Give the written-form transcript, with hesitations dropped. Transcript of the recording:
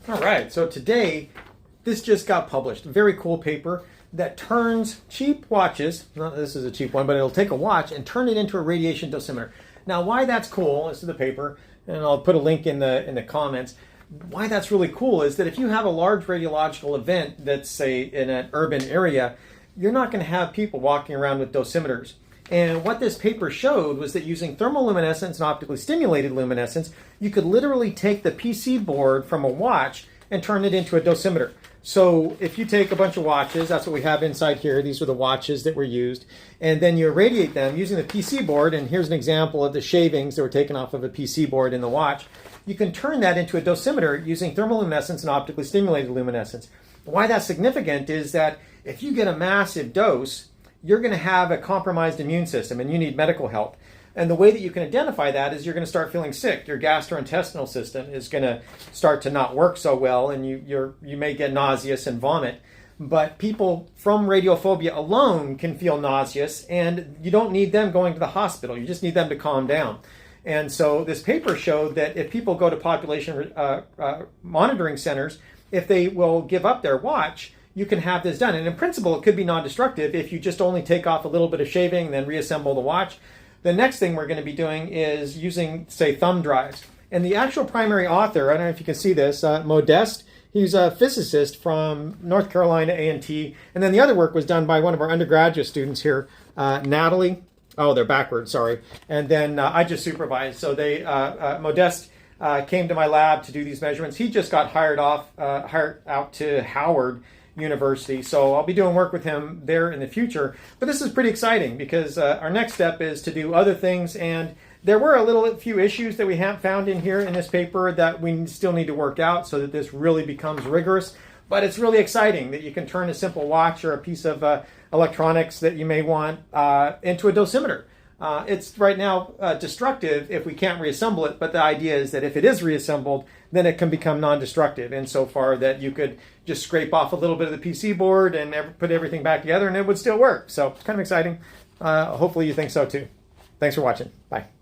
All right, so today, this just got published. A very cool paper that turns cheap watches, not this is a cheap one, but it'll take a watch and turn it into a radiation dosimeter. Now, why that's cool, this is the paper, and I'll put a link in the comments. Why that's really cool is that if you have a large radiological event that's, say, in an urban area, you're not going to have people walking around with dosimeters. And what this paper showed was that using thermal luminescence and optically stimulated luminescence, you could literally take the PC board from a watch and turn it into a dosimeter. So if you take a bunch of watches, that's what we have inside here. These are the watches that were used. And then you irradiate them using the PC board. And here's an example of the shavings that were taken off of a PC board in the watch. You can turn that into a dosimeter using thermoluminescence and optically stimulated luminescence. Why that's significant is that if you get a massive dose, you're going to have a compromised immune system and you need medical help. And the way that you can identify that is you're going to start feeling sick. Your gastrointestinal system is going to start to not work so well, and you may get nauseous and vomit. But people from radiophobia alone can feel nauseous, and you don't need them going to the hospital. You just need them to calm down. And so this paper showed that if people go to population monitoring centers, if they will give up their watch, you can have this done. And in principle, it could be non-destructive if you just only take off a little bit of shaving and then reassemble the watch. The next thing we're going to be doing is using, say, thumb drives. And the actual primary author, I don't know if you can see this, Modeste, he's a physicist from North Carolina A&T. And then the other work was done by one of our undergraduate students here, Natalie. Oh, they're backwards, sorry. And then I just supervised. So Modeste came to my lab to do these measurements. He just got hired out to Howard University. So I'll be doing work with him there in the future. But this is pretty exciting because our next step is to do other things. And there were a few issues that we have found in here in this paper that we still need to work out so that this really becomes rigorous. But it's really exciting that you can turn a simple watch or a piece of electronics that you may want into a dosimeter. It's right now destructive if we can't reassemble it, but the idea is that if it is reassembled, then it can become non-destructive insofar that you could just scrape off a little bit of the PC board and put everything back together and it would still work. So it's kind of exciting. Hopefully you think so too. Thanks for watching. Bye.